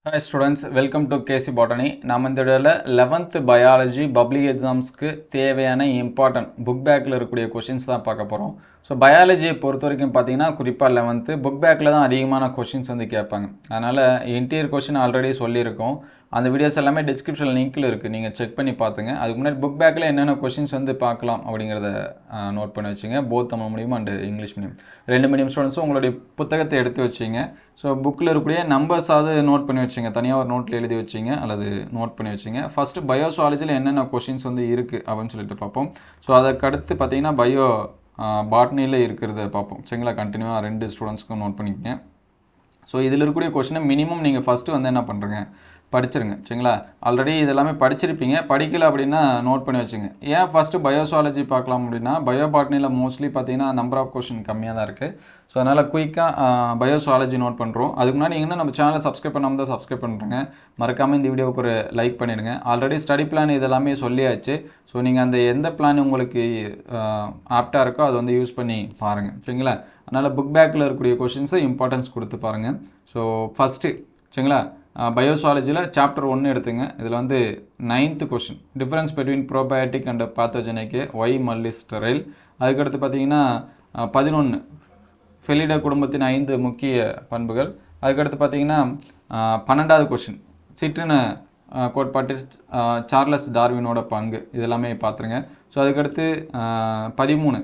Hi students, welcome to KC Botany. நாம் இந்த வீடியோல 11th biology public examsக்கு தேவையான important book bagல இருக்கக்கூடிய questions தான் பார்க்க போறோம். So biology பொறுத்தவரைக்கும் பாத்தீங்கன்னா குறிப்பா 11th book bagல தான் அதிகமான questions வந்து கேட்பாங்க. அதனால interior question ஆல்ரெடி சொல்லியிருக்கோம். அந்த வீடியோஸ் எல்லாமே டிஸ்கிரிப்ஷன்ல லிங்க்ல இருக்கு. நீங்க செக் பண்ணி பாத்துங்க. அதுக்கு முன்னாடி book bagல என்னென்ன questions வந்து பார்க்கலாம் அப்படிங்கறத நோட் பண்ணி வச்சுங்க. both Tamil medium and English medium. ரெண்டு மீடியம் ஸ்டூடண்ட்ஸும் உங்களுடைய புத்தகத்தை எடுத்து வச்சீங்க. ஸோ புக்கில் இருக்கக்கூடிய நம்பர்ஸ் ஆவது நோட் பண்ணி வச்சுங்க, தனியாக ஒரு நோட்டில் எழுதி வச்சிங்க அல்லது நோட் பண்ணி வச்சிங்க. ஃபஸ்ட்டு பயோசுவாலஜியில் என்னென்ன கொஷின்ஸ் வந்து இருக்குது அப்படின்னு சொல்லிட்டு பார்ப்போம். ஸோ அதுக்கடுத்து பார்த்தீங்கன்னா பாட்னியில் இருக்கிறத பார்ப்போம். சரிங்களா, கண்டினியூவாக ரெண்டு ஸ்டூடெண்ட்ஸ்க்கும் நோட் பண்ணிக்கங்க. ஸோ இதில் இருக்கக்கூடிய கொஷினை மினிமம் நீங்கள் ஃபஸ்ட்டு வந்து என்ன பண்ணுறீங்க, படிச்சிருங்க. சரிங்களா, ஆல்ரெடி இதெல்லாமே படிச்சிருப்பீங்க, படிக்கல அப்படின்னா நோட் பண்ணி வச்சுங்க. ஏன் ஃபஸ்ட்டு பயோசுவாலஜி பார்க்கலாம் அப்படின்னா பயோபாட்னியில் மோஸ்ட்லி பார்த்தீங்கன்னா நம்பர் ஆஃப் கொஷின் கம்மியாக தான் இருக்குது. ஸோ அதனால் குயிக்காக பயோசுவாலஜி நோட் பண்ணுறோம். அதுக்கு முன்னாடி நீங்கள் நம்ம சேனலை சப்ஸ்கிரைப் பண்ணாமல் தான் சப்ஸ்கிரைப் பண்ணுறேங்க. மறக்காமல் இந்த வீடியோவுக்கு ஒரு லைக் பண்ணிடுங்க. ஆல்ரெடி ஸ்டடி பிளான் இதெல்லாமே சொல்லியாச்சு. ஸோ நீங்கள் அந்த எந்த பிளான் உங்களுக்கு ஆப்டாக இருக்கோ அதை வந்து யூஸ் பண்ணி பாருங்கள். சரிங்களா, அதனால் புக் பேக்கில் இருக்கக்கூடிய கொஷின்ஸை இம்பார்ட்டன்ஸ் கொடுத்து பாருங்கள். ஸோ ஃபஸ்ட்டு சரிங்களா, பயோசுவாலஜியில் சாப்டர் 1 எடுத்துங்க. இதில் வந்து 9th question, difference between probiotic and pathogenic why multi sterile. அதுக்கடுத்து பார்த்தீங்கன்னா 11 ஃபெலிடா குடும்பத்தின் 5 முக்கிய பண்புகள். அதுக்கடுத்து பார்த்தீங்கன்னா 12வது கொஷின், சிற்றின கோட்பாட்டில் சார்லஸ் டார்வினோட பங்கு. இதெல்லாமே பார்த்துருங்க. ஸோ அதுக்கடுத்து 13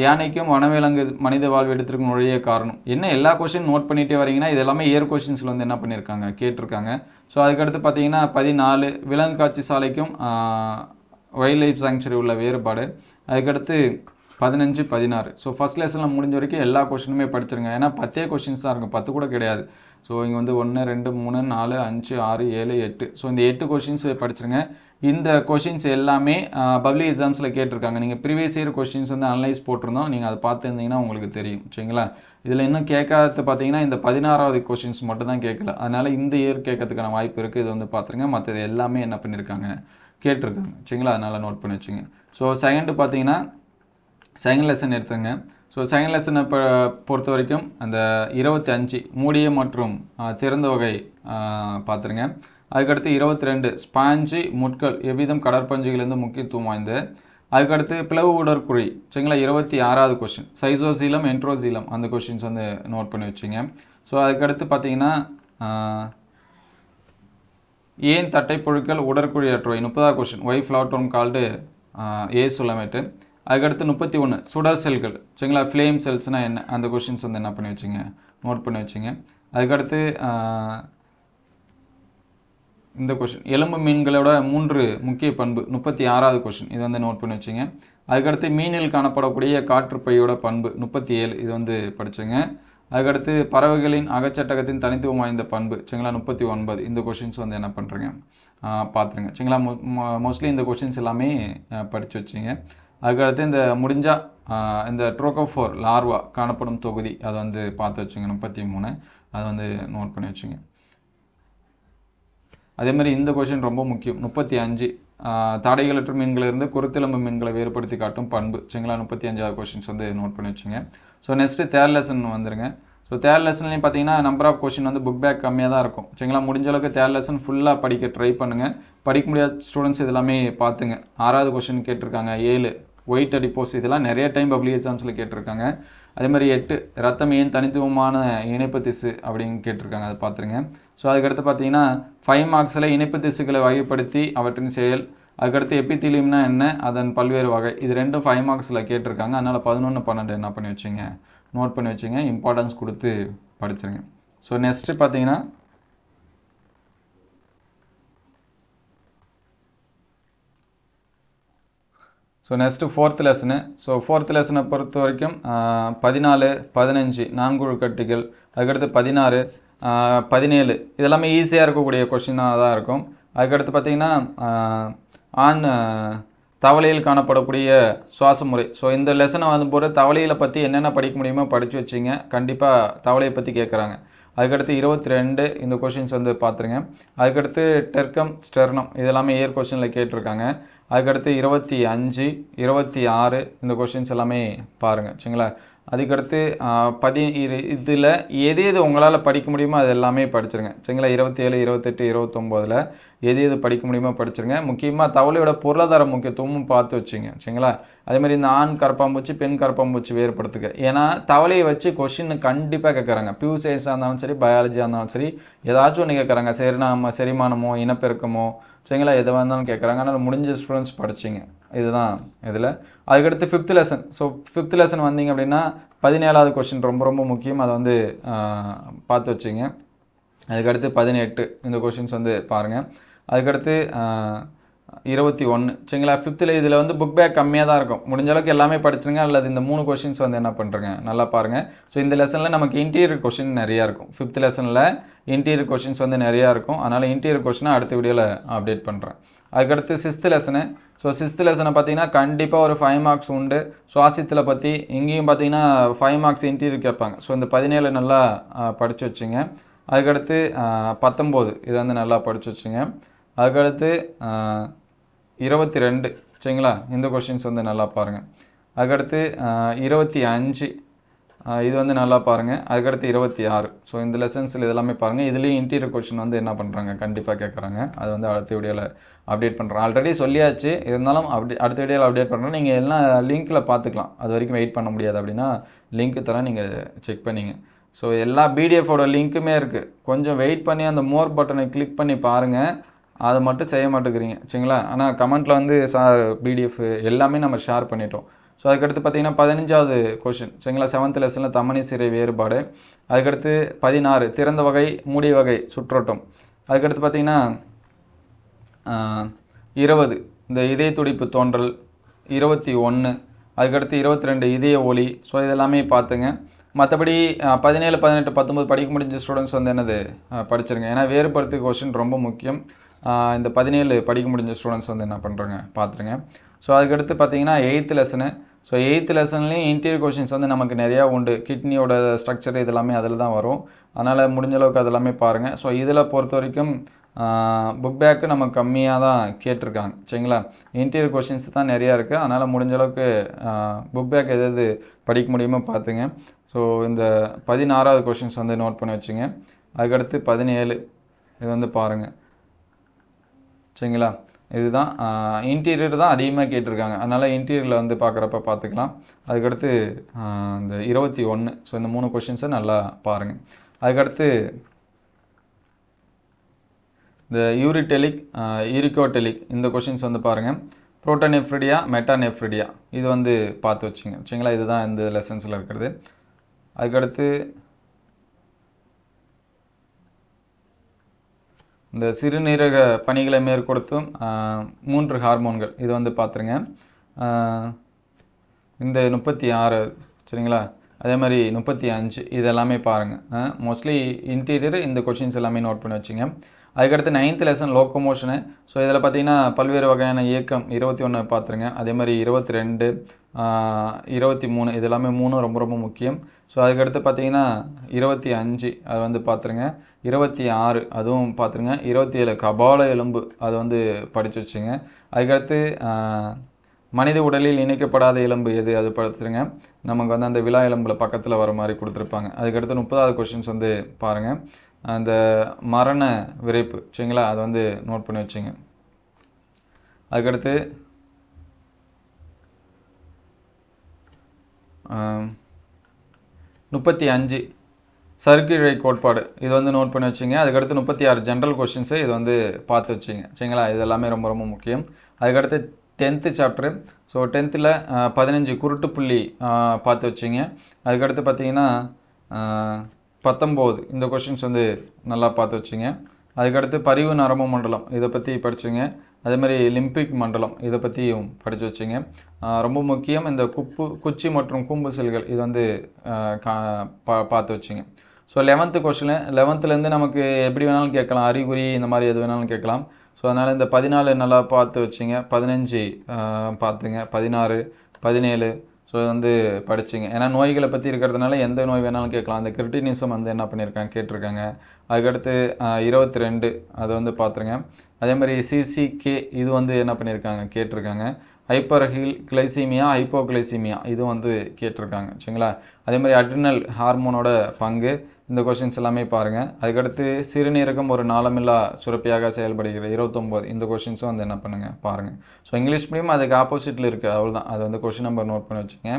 யானைக்கும் வனவிலங்கு மனித வாழ்விடத்திற்கு நுழைய காரணம் என்ன. எல்லா கொஷின் நோட் பண்ணிகிட்டே வரீங்கன்னா இது எல்லாமே இயர் கொஷின்ஸில் வந்து என்ன பண்ணியிருக்காங்க, கேட்டிருக்காங்க. ஸோ அதுக்கடுத்து பார்த்தீங்கன்னா 14 விலங்கு காட்சி சாலைக்கும் வைல்ட் லைஃப் சாங்சுரி உள்ள வேறுபாடு. அதுக்கடுத்து 15 16. ஸோ ஃபஸ்ட் லெசனில் முடிஞ்ச வரைக்கும் எல்லா கொஷினுமே படிச்சிருங்க. ஏன்னா 10 கொஷின்ஸ் தான் இருக்கும், 10 கூட கிடையாது. ஸோ இங்கே வந்து 1 2 3 4 5 6 7 8. ஸோ இந்த 8 கொஷின்ஸ் படிச்சிருங்க. இந்த கொஷின்ஸ் எல்லாமே பப்ளிக் எக்ஸாம்ஸில் கேட்டிருக்காங்க. நீங்கள் ப்ரீவியஸ் இயர் கொஷின்ஸ் வந்து அனலைஸ் போட்டிருந்தோம், நீங்கள் அதை பார்த்துருந்தீங்கன்னா உங்களுக்கு தெரியும். சரிங்களா, இதில் இன்னும் கேட்காத பார்த்தீங்கன்னா இந்த 16வது கொஷின்ஸ் மட்டும் தான் கேட்கல. அதனால் இந்த இயர் கேட்கறதுக்கான வாய்ப்பு இருக்குது. இது வந்து பார்த்துருங்க. மற்றது எல்லாமே என்ன பண்ணியிருக்காங்க, கேட்டிருக்காங்க. சரிங்களா, அதனால் நோட் பண்ணி வச்சுங்க. ஸோ செகண்டு பார்த்தீங்கன்னா செகண்ட் லெசன் எடுத்துங்க. ஸோ செகண்ட் லெசனை பொறுத்த வரைக்கும் அந்த 25 மூடிய மற்றும் திறந்த வகை பார்த்துருங்க. அதுக்கடுத்து 22 ஸ்பாஞ்சு முட்கள் எவ்விதம் கடற்பஞ்சுகளிலிருந்து முக்கியத்துவம் வாய்ந்த. அதுக்கடுத்து பிளவு உடற்குழி. சரிங்களா, 26வது கொஷின், சைசோசீலம் என்ட்ரோசீலம். அந்த கொஷின்ஸ் வந்து நோட் பண்ணி வச்சுங்க. ஸோ அதுக்கடுத்து பார்த்தீங்கன்னா ஏன் தட்டைப்புழுக்கள் உடற்குழியற்றவை. 30வது கொஷின், ஒய் ஃப்ளாட்டோன் கால்டு ஏ சுலமேட்டு. அதுக்கடுத்து 31 சுடர் செல்கள். சரிங்களா, ஃப்ளேம் செல்ஸ்னால் என்ன, அந்த கொஷின்ஸ் வந்து என்ன பண்ணி வச்சுங்க, நோட் பண்ணி வச்சுங்க. அதுக்கடுத்து இந்த கொஷின், எலும்பு மீன்களோட 3 முக்கிய பண்பு. 36வது கொஷின், இது வந்து நோட் பண்ணி வச்சுங்க. அதுக்கடுத்து மீனில் காணப்படக்கூடிய காற்றுப்பையோட பண்பு 37. இது வந்து படிச்சுங்க. அதுக்கடுத்து பறவைகளின் அகச்சட்டகத்தின் தனித்துவம் வாய்ந்த பண்பு. சரிங்களா, 39. இந்த கொஷின்ஸ் வந்து என்ன பண்ணுறீங்க, பார்த்துருங்க. சரிங்களா, மோஸ்ட்லி இந்த கொஷின்ஸ் எல்லாமே படித்து வச்சுங்க. அதுக்கடுத்து இந்த முடிஞ்சால் இந்த ட்ரோகோஃபோர் லார்வா காணப்படும் தொகுதி அதை வந்து பார்த்து வச்சுங்க. 33 அதை வந்து நோட் பண்ணி வச்சுங்க. அதேமாதிரி இந்த கொஷின் ரொம்ப முக்கியம். 35 தடைகளற்ற மீன்களிலிருந்து குருத்தெலும்பு மீன்களை வேறுபடுத்தி காட்டும் பண்பு. சரிங்களா, 35வது கொஷின்ஸ் வந்து நோட் பண்ணி வச்சுங்க. ஸோ நெக்ஸ்ட்டு தேர்ட் லெசன் வந்துருங்க. ஸோ தேர்ட் லெசன்லேயும் பார்த்தீங்கன்னா நம்பர் ஆஃப் கொஷின் வந்து புக் பேக் கம்மியாக தான் இருக்கும். சரிங்களா, முடிஞ்ச அளவுக்கு தேர்ட் லெசன் ஃபுல்லாக படிக்க ட்ரை பண்ணுங்கள். படிக்க முடியாத ஸ்டூடெண்ட்ஸ் இதெல்லாமே பார்த்துங்க. 6வது கொஷின் கேட்டிருக்காங்க. 7 ஒயிட் அடிப்போஸ். இதெல்லாம் நிறைய டைம் பப்ளிக் எக்ஸாம்ஸில் கேட்டிருக்காங்க. அதே மாதிரி 8 ரத்தம் ஏன் தனித்துவமான இணைப்பு திசு அப்படின்னு கேட்டிருக்காங்க, அதை பார்த்துருங்க. ஸோ அதுக்கடுத்து பார்த்தீங்கன்னா 5 மார்க்ஸில் இணைப்பு திசுக்களை வகைப்படுத்தி அவற்றின் செயல். அதுக்கடுத்து எபித்தீலியம்னா என்ன, அதன் பல்வேறு வகை. இது ரெண்டும் 5 மார்க்ஸில் கேட்டிருக்காங்க. அதனால் 11 12 என்ன பண்ணி வச்சுங்க, நோட் பண்ணி வச்சுங்க. இம்பார்ட்டன்ஸ் கொடுத்து படிச்சுருங்க. ஸோ நெக்ஸ்ட்டு பார்த்தீங்கன்னா next fourth lesson. So fourth லெசனை பொறுத்த வரைக்கும் 14 15 நான்குழு கட்டிகள். அதுக்கடுத்து 16 17 இதெல்லாமே ஈஸியாக இருக்கக்கூடிய கொஷினாக தான் இருக்கும். அதுக்கடுத்து பார்த்தீங்கன்னா ஆண் தவளையில் காணப்படக்கூடிய சுவாச முறை. ஸோ இந்த லெசனை வந்து போகிற தவளையில் பற்றி என்னென்ன படிக்க முடியுமோ படித்து வச்சிங்க. கண்டிப்பாக தவளையை பற்றி கேட்குறாங்க. அதுக்கடுத்து 22 இந்த கொஷின்ஸ் வந்து பார்த்துருங்க. அதுக்கடுத்து டெர்க்கம் ஸ்டெர்னம் இதெல்லாமே இயர் கொஷினில் கேட்டிருக்காங்க. அதுக்கடுத்து 25 26 இந்த கொஷின்ஸ் எல்லாமே பாருங்கள். சரிங்களா, அதுக்கடுத்து இதில் எது எது உங்களால் படிக்க முடியுமோ அது எல்லாமே படிச்சிருங்க சரிங்களா. 27, 28, 29ல் எது எது படிக்க முடியுமோ படிச்சிருங்க. முக்கியமாக தவளையோட பொருளாதார முக்கியத்துவமும் பார்த்து வச்சுங்க சரிங்களா. அதேமாதிரி இந்த ஆண் கரப்பாம்பூச்சி பெண் கரப்பாம்பூச்சி வேறுபடுத்துக்க. ஏன்னா தவளையை வச்சு கொஷின் கண்டிப்பாக கேட்குறாங்க. பியூ சயின்ஸாக இருந்தாலும் சரி பயாலஜியாக இருந்தாலும் சரி ஏதாச்சும் ஒன்று கேட்குறாங்க. செரிமானமோ இனப்பெருக்கமோ சரிங்களா எதுவாக இருந்தாலும் கேட்குறாங்க. அதனால் முடிஞ்ச ஸ்டூடெண்ட்ஸ் படிச்சிங்க. இதுதான் இதில். அதுக்கடுத்து 5th lesson. So 5th lesson வந்தீங்க அப்படின்னா 17வது கொஷின் ரொம்ப ரொம்ப முக்கியம். அதை வந்து பார்த்து வச்சுங்க. அதுக்கடுத்து 18 இந்த கொஷின்ஸ் வந்து பாருங்கள். அதுக்கடுத்து 21 சரிங்களா. 5th இதில் வந்து புக் பேக் கம்மியாக தான் இருக்கும். முடிஞ்ச அளவுக்கு எல்லாமே படிச்சுருங்க. அல்லது இந்த 3 கொஷின்ஸ் வந்து என்ன பண்ணுறங்க நல்லா பாருங்கள். ஸோ இந்த லெசனில் நமக்கு இன்டீரியர் கொஷின் நிறையா இருக்கும். 5th லெசனில் இன்டீரியர் கொஷின்ஸ் வந்து நிறையா இருக்கும். அதனால் இன்டீரியர் கொஷினை அடுத்த வீடியோவில் அப்டேட் பண்ணுறேன். அதுக்கடுத்து 6th லெசனு. ஸோ 6th லெசனை பார்த்தீங்கன்னா கண்டிப்பாக ஒரு 5 மார்க்ஸ் உண்டு. சுவாசியத்தில் பற்றி இங்கேயும் பார்த்தீங்கன்னா 5 மார்க்ஸ் இன்டீரியர் கேட்பாங்க. ஸோ இந்த 17 நல்லா படித்து வச்சுங்க. அதுக்கடுத்து 19 இதை வந்து நல்லா படித்து வச்சுங்க. அதுக்கடுத்து 22 சரிங்களா. இந்த கொஷின்ஸ் வந்து நல்லா பாருங்கள். அதுக்கடுத்து 25 இது வந்து நல்லா பாருங்கள். அதுக்கடுத்து 26. ஸோ இந்த லெசன்ஸில் இதெல்லாமே பாருங்கள். இதுலேயும் இன்டீரியர் கொஷின் வந்து என்ன பண்ணுறாங்க கண்டிப்பாக கேட்குறாங்க. அது வந்து அடுத்த வீடியோவில் அப்டேட் பண்ணுறேன். ஆல்ரெடி சொல்லியாச்சு, இருந்தாலும் அடுத்த வீடியோவில் அப்டேட் பண்ணுறேன். நீங்கள் எல்லாம் லிங்க்கில் பார்த்துக்கலாம். அது வரைக்கும் வெயிட் பண்ண முடியாது அப்படின்னா லிங்க்கு தரேன், நீங்கள் செக் பண்ணிங்க. ஸோ எல்லா பிடிஎஃபோட லிங்க்குமே இருக்குது. கொஞ்சம் வெயிட் பண்ணி அந்த மோர் பட்டனை கிளிக் பண்ணி பாருங்கள். அதை மட்டும் செய்ய மாட்டேங்கிறீங்க சரிங்களா. ஆனால் கமெண்ட்டில் வந்து சார் பிடிஎஃப் எல்லாமே நம்ம ஷேர் பண்ணிட்டோம். ஸோ அதுக்கடுத்து பார்த்தீங்கன்னா 15வது கொஷின் சரிங்களா. 7th லெசனில் தமனி சிறை வேறுபாடு. அதுக்கடுத்து 16 திறந்த வகை மூடிய வகை சுற்றோட்டம். அதுக்கடுத்து பார்த்தீங்கன்னா 20 இந்த இதய துடிப்பு தோன்றல். 21 அதுக்கடுத்து 22 இதய ஒலி. ஸோ இதெல்லாமே பார்த்துங்க. மற்றபடி 17, 18, 19 படிக்க முடிஞ்ச ஸ்டூடெண்ட்ஸ் வந்து என்னது படிச்சிருங்க. ஏன்னா வேறுபடுத்தி கொஷின் ரொம்ப முக்கியம். இந்த 17 படிக்க முடிஞ்ச ஸ்டூடெண்ட்ஸ் வந்து என்ன பண்ணுறாங்க பார்த்துருங்க. ஸோ அதுக்கடுத்து பார்த்தீங்கன்னா 8th லெசனு. ஸோ 8th லெசன்லேயும் இன்டீரியர் கொஷின்ஸ் வந்து நமக்கு நிறையா உண்டு. கிட்னியோட ஸ்ட்ரக்சர் இதெல்லாமே அதில் தான் வரும். அதனால் முடிஞ்ச அளவுக்கு அதெல்லாமே பாருங்கள். ஸோ இதில் பொறுத்த வரைக்கும் புக் பேக்கு நம்ம கம்மியாக தான் கேட்டிருக்காங்க சரிங்களா. இன்டீரியர் கொஷின்ஸ் தான் நிறையா இருக்குது. அதனால் முடிஞ்ச அளவுக்கு புக் பேக் எது படிக்க முடியுமோ பார்த்துங்க. ஸோ இந்த 16வது கொஷின்ஸ் வந்து நோட் பண்ணி வச்சுங்க. அதுக்கடுத்து 17 இது வந்து பாருங்கள் சரிங்களா. இதுதான் இன்டீரியர் தான் அதிகமாக கேட்டிருக்காங்க. அதனால் இன்டீரியரில் வந்து பார்க்குறப்ப பார்த்துக்கலாம். அதுக்கடுத்து இந்த 21. ஸோ இந்த 3 கொஷின்ஸை நல்லா பாருங்கள். அதுக்கடுத்து இந்த யூரிடெலிக் யூரிகோடெலிக் இந்த கொஷின்ஸ் வந்து பாருங்கள். புரோட்டோனெஃப்ரிடியா மெட்டானெஃப்ரிடியா இது வந்து பார்த்து வச்சுங்க சரிங்களா. இதுதான் இந்த லெசன்ஸில் இருக்கிறது. அதுக்கடுத்து இந்த சிறுநீரக பணிகளை மேற்கொடுத்தும் 3 ஹார்மோன்கள் இது வந்து பார்த்துருங்க. இந்த 36 சரிங்களா. அதே மாதிரி 35 இதெல்லாமே பாருங்கள். மோஸ்ட்லி இன்டீரியர் இந்த கொஷின்ஸ் எல்லாமே நோட் பண்ணி வச்சுங்க. அதுக்கடுத்து 9th லெசன் லோக்கோமோஷனு. ஸோ இதில் பார்த்தீங்கன்னா பல்வேறு வகையான இயக்கம் 21 பார்த்துருங்க. அதே மாதிரி 22, 23 இது எல்லாமே 3 ரொம்ப ரொம்ப முக்கியம். ஸோ அதுக்கடுத்து பார்த்தீங்கன்னா 25 அது வந்து பார்த்துருங்க. 26 அதுவும் பார்த்துருங்க. 27 கபால எலும்பு அது வந்து படித்து வச்சுங்க. அதுக்கடுத்து மனித உடலில் இணைக்கப்படாத எலும்பு எது அது பார்த்துருங்க. நமக்கு வந்து அந்த விலா எலும்பில் பக்கத்தில் வர மாதிரி கொடுத்துருப்பாங்க. அதுக்கடுத்து 30வது கொஷின்ஸ் வந்து பாருங்கள். அந்த மரண விரைப்பு சரிங்களா. அதை வந்து நோட் பண்ணி வச்சுங்க. அதுக்கடுத்து 35 சர்க்கரை கோட்பாடு இது வந்து நோட் பண்ணி வச்சுங்க. அதுக்கடுத்து 36 ஜென்ரல் கொஷின்ஸு இது வந்து பார்த்து வச்சுங்க சரிங்களா. இது எல்லாமே ரொம்ப ரொம்ப முக்கியம். அதுக்கடுத்து 10th சாப்டரு. ஸோ 10th 15 குருட்டு புள்ளி பார்த்து வச்சுங்க. அதுக்கடுத்து பார்த்தீங்கன்னா 19 இந்த கொஷின்ஸ் வந்து நல்லா பார்த்து வச்சுங்க. அதுக்கடுத்து பரிவு நரம்பு மண்டலம் இதை பற்றி படிச்சுங்க. அதே மாதிரி லிம்பிக் மண்டலம் இதை பற்றியும் படித்து வச்சுங்க. ரொம்ப முக்கியம் இந்த குச்சி மற்றும் கூம்பு செல்கள் இது வந்து பார்த்து வச்சுங்க. ஸோ 11th கொஷின் 11th நமக்கு எப்படி வேணாலும் கேட்கலாம். அறிகுறி இந்த மாதிரி எது வேணாலும் கேட்கலாம். ஸோ அதனால் இந்த 14 நல்லா பார்த்து வச்சுங்க. 15 பார்த்துங்க. 16, 17 ஸோ வந்து படிச்சிங்க. ஏன்னா நோய்களை பற்றி இருக்கிறதுனால எந்த நோய் வேணாலும் கேட்கலாம். அந்த கிரிட்டினிசம் வந்து என்ன பண்ணியிருக்காங்க கேட்டிருக்காங்க. அதுக்கடுத்து 22 அதை வந்து பார்த்துருங்க. அதே மாதிரி சிசிகே இது வந்து என்ன பண்ணியிருக்காங்க கேட்டிருக்காங்க. கிளைசீமியா ஹைப்போகிளைசீமியா இது வந்து கேட்டிருக்காங்க சரிங்களா. அதே மாதிரி அட்ரினல் ஹார்மோனோட பங்கு இந்த கொஷின்ஸ் எல்லாமே பாருங்கள். அதுக்கடுத்து சிறுநீரகம் ஒரு நாளமில்லா சுரப்பியாக செயல்படுகிறது 29 இந்த கொஷின்ஸும் வந்து என்ன பண்ணுங்கள் பாருங்கள். ஸோ இங்கிலீஷ் மீடியம் அதுக்கு ஆப்போசிட்டில் இருக்குது அவ்வளோதான். அது வந்து கொஷின் நம்பர் நோட் பண்ணி வச்சுங்க.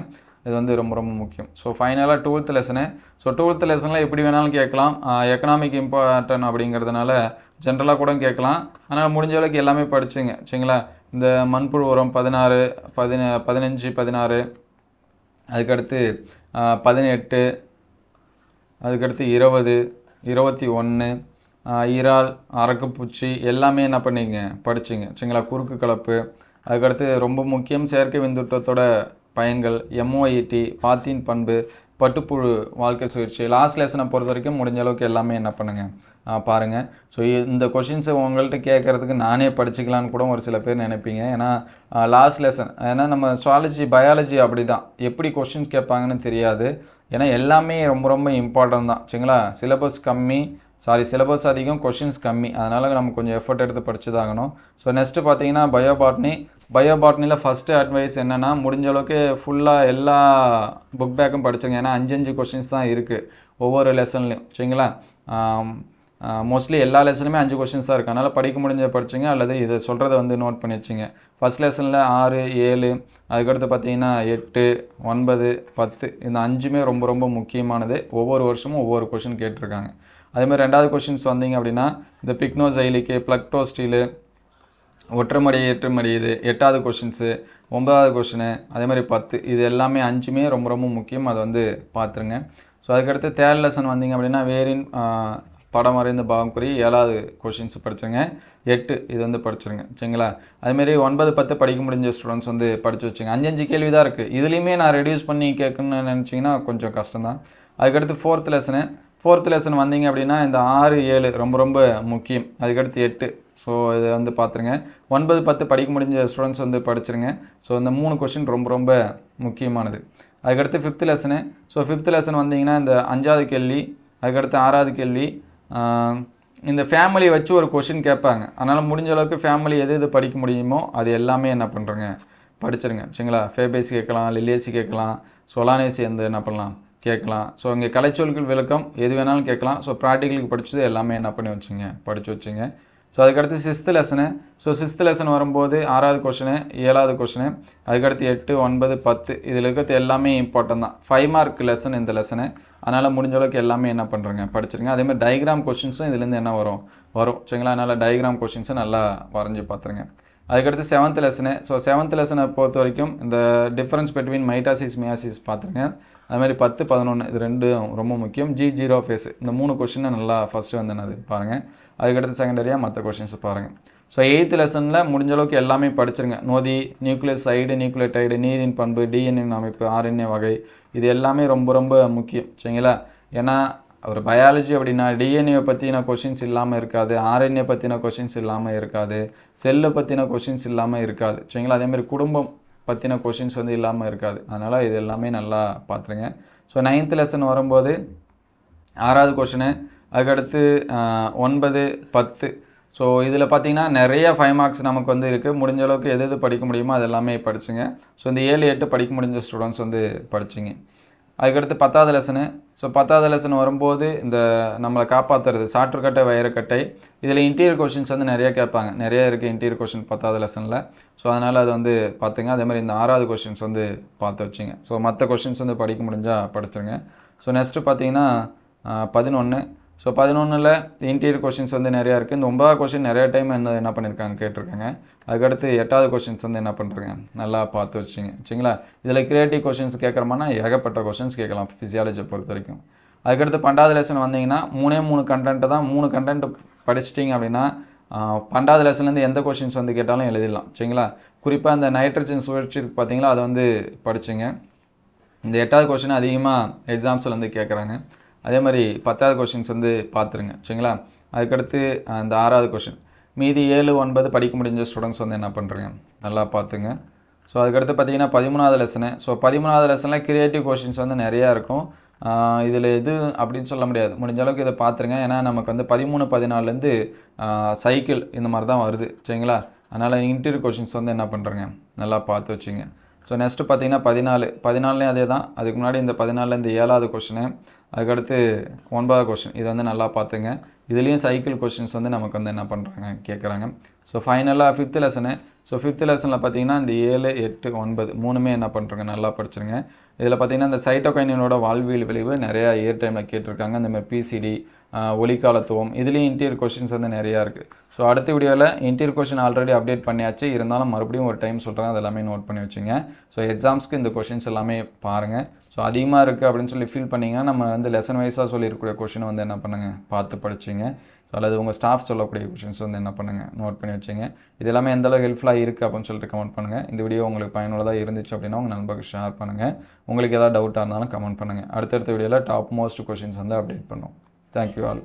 இது வந்து ரொம்ப ரொம்ப முக்கியம். ஸோ ஃபைனலாக 12th லெசனு. ஸோ 12th லெசனில் எப்படி வேணாலும் கேட்கலாம். எக்கனாமிக் இம்பார்ட்டன் அப்படிங்கிறதுனால ஜென்ரலாக கூட கேட்கலாம். அதனால் முடிஞ்ச அளவுக்கு எல்லாமே படிச்சுங்க சரிங்களா. இந்த மண்புழு உரம் 16 15 16 அதுக்கடுத்து 18 அதுக்கடுத்து 20 21 இறால் அரக்குப்பூச்சி எல்லாமே என்ன பண்ணிங்க படிச்சுங்க சரிங்களா. குறுக்கு கலப்பு அதுக்கடுத்து ரொம்ப முக்கியம் செயற்கை விந்துட்டத்தோட பயன்கள் MOET பாத்தின் பண்பு பட்டுப்புழு வாழ்க்கை சுழற்சி லாஸ்ட் லெசனை பொறுத்த வரைக்கும் முடிஞ்ச அளவுக்கு எல்லாமே என்ன பண்ணுங்கள் பாருங்கள். ஸோ இந்த கொஷின்ஸை உங்கள்கிட்ட கேட்குறதுக்கு நானே படிச்சுக்கலான்னு கூட ஒரு சில பேர் நினைப்பீங்க. ஏன்னா லாஸ்ட் லெசன் ஏன்னா நம்ம ஸ்ட்ராலஜி பயாலஜி அப்படி தான் எப்படி கொஷின்ஸ் கேட்பாங்கன்னு தெரியாது. ஏன்னா எல்லாமே ரொம்ப ரொம்ப இம்பார்ட்டன்ட் தான் சரிங்களா. சிலபஸ் அதிகம் கொஷின்ஸ் கம்மி. அதனால் நம்ம கொஞ்சம் எஃபர்ட் எடுத்து படிச்சு தாகணும். ஸோ நெக்ஸ்ட்டு பார்த்தீங்கன்னா பயோபாட்னியில் ஃபஸ்ட்டு அட்வைஸ் என்னென்னா முடிஞ்ச அளவுக்கு ஃபுல்லாக எல்லா புக் பேக்கும் படிச்சுங்க. ஏன்னா 5 கொஷின்ஸ் தான் இருக்குது ஒவ்வொரு லெசன்லையும் சரிங்களா. மோஸ்ட்லி எல்லா லெசனுமே 5 கொஷின்ஸ் தான் இருக்குது. அதனால் படிக்க முடிஞ்ச படிச்சுங்க அல்லது இதை சொல்கிறத வந்து நோட் பண்ணி வச்சுங்க. ஃபஸ்ட் லெசனில் 6 7 அதுக்கடுத்து பார்த்தீங்கன்னா 8 9 10 இந்த 5மே ரொம்ப ரொம்ப முக்கியமானது. ஒவ்வொரு வருஷமும் ஒவ்வொரு கொஷின் கேட்டிருக்காங்க. அதேமாதிரி 2வது கொஷின்ஸ் வந்தீங்க அப்படின்னா இந்த பிக்னோசைலிக்கு பிளக்டோஸ்டீலு ஒற்றைமடி ஏற்றுமடி இது 8வது கொஷின்ஸு 9வது கொஷினு அதேமாதிரி 10 இது எல்லாமே 5மே ரொம்ப ரொம்ப முக்கியம். அதை வந்து பார்த்துருங்க. ஸோ அதுக்கடுத்து 3rd லெசன் வந்தீங்க அப்படின்னா வேரின் படம் வரைந்த பாகம் குறி 7வது கொஷின்ஸ் படிச்சுங்க. 8 இது வந்து படிச்சுருங்க சரிங்களா. அதுமாரி 9 10 படிக்க முடிஞ்ச ஸ்டூடெண்ட்ஸ் வந்து படித்து வச்சுங்க. 5 கேள்வி தான் இருக்குது. இதுலேயுமே நான் ரெடியூஸ் பண்ணி கேட்கணும்னு நினச்சிங்கன்னா கொஞ்சம் கஷ்டம்தான். அதுக்கடுத்து 4th லெசன் வந்தீங்க அப்படின்னா இந்த 6 7 ரொம்ப ரொம்ப முக்கியம். அதுக்கடுத்து 8 ஸோ இதை வந்து பார்த்துருங்க. 9 10 படிக்க முடிஞ்ச ஸ்டூடெண்ட்ஸ் வந்து படிச்சுருங்க. ஸோ இந்த 3 கொஷின் ரொம்ப ரொம்ப முக்கியமானது. அதுக்கடுத்து 5th lesson. So 5th lesson வந்தீங்கன்னா இந்த 5வது கேள்வி அதுக்கடுத்து 6வது கேள்வி இந்த ஃபேமிலியை வச்சு ஒரு கொஷின் கேட்பாங்க. அதனால் முடிஞ்ச அளவுக்கு ஃபேமிலி எது படிக்க முடியுமோ அது எல்லாமே என்ன பண்ணுறங்க படிச்சிருங்க சரிங்களா. ஃபேபேசி கேட்கலாம், லில்லியேசி கேட்கலாம், சொலானேசி வந்து என்ன பண்ணலாம் கேட்கலாம். ஸோ இங்கே கலைச்சொற்கள் விளக்கம் எது வேணாலும் கேட்கலாம். ஸோ ப்ராக்டிக்கலுக்கு படித்தது எல்லாமே என்ன பண்ணி வச்சுங்க படித்து வச்சுங்க. ஸோ அதுக்கடுத்து 6th lesson. So 6th lesson வரும்போது 6வது கொஷினு 7வது கொஷினு அதுக்கடுத்து 8 9 10 இதில் இருக்கிறது எல்லாமே இம்பார்ட்டன் தான். 5 மார்க் லெசன் இந்த லெசனு. அதனால் முடிஞ்ச அளவுக்கு எல்லாமே என்ன பண்ணுறங்க படிச்சிருங்க. அதேமாதிரி டயக்ராம் கொஷின்ஸும் இதுலேருந்து என்ன வரும் சரிங்களா. அதனால் டயக்ராம் கொஷின்ஸை நல்லா வரைஞ்சி பார்த்துருங்க. அதுக்கடுத்து 7th லெசனு. ஸோ 7th லெசனை பொறுத்த வரைக்கும் இந்த டிஃப்ரென்ஸ் பிட்வீன் மைட்டாசிஸ் மியாசிஸ் பார்த்துருங்க. அதுமாதிரி 10 11 இது ரெண்டும் ரொம்ப முக்கியம். G0 ஃபேஸ் இந்த 3 கொஷினை நல்லா ஃபஸ்ட்டு வந்து என்னது பாருங்கள். அதுக்கடுத்து செகண்டரியாக மற்ற கொஷின்ஸ் பாருங்கள். ஸோ 8th லெசனில் முடிஞ்ச அளவுக்கு எல்லாமே படிச்சிருங்க. நொதி, நியூக்ளியஸ் சைடு, நியூக்ளியோடைடு, நீரின் பண்பு, DNA அமைப்பு, RNA வகை இது எல்லாமே ரொம்ப ரொம்ப முக்கியம் சரிங்களா. ஏன்னா ஒரு பயாலஜி அப்படின்னா DNA பற்றின கொஷின்ஸ் இல்லாமல் இருக்காது, RNA பற்றின கொஷின்ஸ் இல்லாமல் இருக்காது, செல்லை பற்றின கொஷின்ஸ் இல்லாமல் இருக்காது சரிங்களா. அதேமாதிரி குடும்பம் பற்றின கொஷின்ஸ் வந்து இல்லாமல் இருக்காது. அதனால் இது எல்லாமே நல்லா பார்த்துருங்க. ஸோ 9th லெசன் வரும்போது 6வது கொஷினு அதுக்கடுத்து 9 10 ஸோ இதில் பார்த்தீங்கன்னா நிறைய 5 மார்க்ஸ் நமக்கு வந்து இருக்குது. முடிஞ்ச அளவுக்கு எது படிக்க முடியுமோ அது எல்லாமே படிச்சுங்க. ஸோ இந்த 7 8 படிக்க முடிஞ்ச ஸ்டூடெண்ட்ஸ் வந்து படிச்சிங்க. அதுக்கடுத்து 10வது லெசனு. ஸோ 10வது லெசன் வரும்போது இந்த நம்மளை காப்பாற்றுறது சாற்றுக்கட்டை வயிறுக்கட்டை இதில் இன்டீரியர் கொஷின்ஸ் வந்து நிறைய கேட்பாங்க. நிறைய இருக்குது இன்டீரியர் கொஷின் 10வது லெசனில். ஸோ அதனால் அது வந்து பார்த்துங்க. அதேமாதிரி இந்த 6வது கொஷின்ஸ் வந்து பார்த்து வச்சுங்க. ஸோ மற்ற கொஷின்ஸ் வந்து படிக்க முடிஞ்சால் படிச்சுருங்க. ஸோ நெக்ஸ்ட்டு பார்த்தீங்கன்னா 11. ஸோ 11ல் இன்டீரியர் கொஷின்ஸ் வந்து நிறையா இருக்குது. இந்த 9வது கொஷின் நிறைய டைம் என்ன பண்ணியிருக்காங்க கேட்டிருக்காங்க. அதுக்கடுத்து 8வது கொஷின்ஸ் வந்து என்ன பண்ணுறேங்க நல்லா பார்த்து வச்சுங்க சரிங்களா. இதில் கிரியேட்டிவ் கொஷின்ஸ் கேட்குறோம்னா ஏகப்பட்ட கொஷின்ஸ் கேட்கலாம் ஃபிசியாலஜியை பொறுத்த வரைக்கும். அதுக்கடுத்து 12வது லெசன் வந்தீங்கன்னா 3 கண்டென்ட்டு தான். 3 கண்டென்ட் படிச்சிட்டிங்க அப்படின்னா 12வது லெசன்லேருந்து எந்த கொஷின்ஸ் வந்து கேட்டாலும் எழுதிடலாம் சரிங்களா. குறிப்பாக இந்த நைட்ரஜன் சுழற்சி இருக்குது பார்த்தீங்களா, அதை வந்து படிச்சுங்க. இந்த 8வது கொஷின் அதிகமாக எக்ஸாம்ஸில் வந்து கேட்குறாங்க. அதே மாதிரி 10வது கொஷின்ஸ் வந்து பார்த்துருங்க சரிங்களா. அதுக்கடுத்து அந்த 6வது கொஷின் மீதி 7 9 படிக்க முடிஞ்ச ஸ்டூடெண்ட்ஸ் வந்து என்ன பண்ணுறீங்க நல்லா பார்த்துங்க. ஸோ அதுக்கடுத்து பார்த்தீங்கன்னா 13வது லெசனு. ஸோ 13வது லெசனில் கிரியேட்டிவ் கொஷின்ஸ் வந்து நிறையா இருக்கும். இதில் எது அப்படின்னு சொல்ல முடியாது. முடிஞ்ச அளவுக்கு இதை பார்த்துருங்க. ஏன்னா நமக்கு வந்து 13 14லேருந்து சைக்கிள் இந்த மாதிரி தான் வருது சரிங்களா. அதனால் இன்டீரியர் கொஷின்ஸ் வந்து என்ன பண்ணுறேங்க நல்லா பார்த்து வச்சுங்க. ஸோ நெக்ஸ்ட்டு பார்த்தீங்கன்னா 14லேயும் அதே தான். அதுக்கு முன்னாடி இந்த 14ல் இந்த 7வது கொஷினு, அதுக்கடுத்து 9வது கொஷின் இதை வந்து நல்லா பார்த்துங்க. இதுலேயும் சைக்கிள் கொஷின்ஸ் வந்து நமக்கு வந்து என்ன பண்ணுறாங்க கேட்குறாங்க. ஸோ ஃபைனலாக 5th லெசனு. ஸோ 5th லெசனில் பார்த்தீங்கன்னா இந்த 7, 8, 9 3மே என்ன பண்ணுறங்க நல்லா படிச்சிருங்க. இதில் பார்த்தீங்கன்னா இந்த சைட்டோகைனினோட வாழ்வியல் விளைவு நிறையா இயர் டைமில் கேட்டிருக்காங்க. இந்தமாதிரி பிசிடி, ஒளிக்காலத்துவம், இதுலேயும் இன்டீரியர் கொஷின்ஸ் வந்து நிறையா இருக்குது. ஸோ அடுத்த வீடியோவில் இன்டீரியர் கொஷின் ஆல்ரெடி அப்டேட் பண்ணியாச்சு, இருந்தாலும் மறுபடியும் ஒரு டைம் சொல்கிறேன், அது எல்லாமே நோட் பண்ணி வச்சுங்க. ஸோ எக்ஸாம்ஸ்க்கு இந்த கொஷின்ஸ் எல்லாமே பாருங்கள். ஸோ அதிகமாக இருக்குது அப்படின்னு சொல்லி ஃபீல் பண்ணிங்கன்னா நம்ம வந்து லெசன் வைஸாக சொல்லியிருக்கக்கூடிய கொஷினை வந்து என்ன பண்ணுங்கள் பார்த்து படிச்சிங்க. ஸோ அல்லது உங்கள் ஸ்டாஃப் சொல்லக்கூடிய கொஷின்ஸ் வந்து என்ன பண்ணுங்கள் நோட் பண்ணி வச்சுங்க. இது எல்லாமே எந்தளவுக்கு ஹெல்ப்ஃபுல்லாக இருக்குது அப்படின்னு சொல்லிட்டு கமெண்ட் பண்ணுங்கள். இந்த வீடியோ உங்களுக்கு பயனுள்ளதாக இருந்துச்சு அப்படின்னா உங்கள் நண்பருக்கு ஷேர் பண்ணுங்கள். உங்களுக்கு ஏதாவது டவுட்டாக இருந்தாலும் கமெண்ட் பண்ணுங்கள். அடுத்தடுத்த வீடியோவில் டாப் மோஸ்ட் கொஷின்ஸ் வந்து அப்டேட் பண்ணுவோம். Thank you all.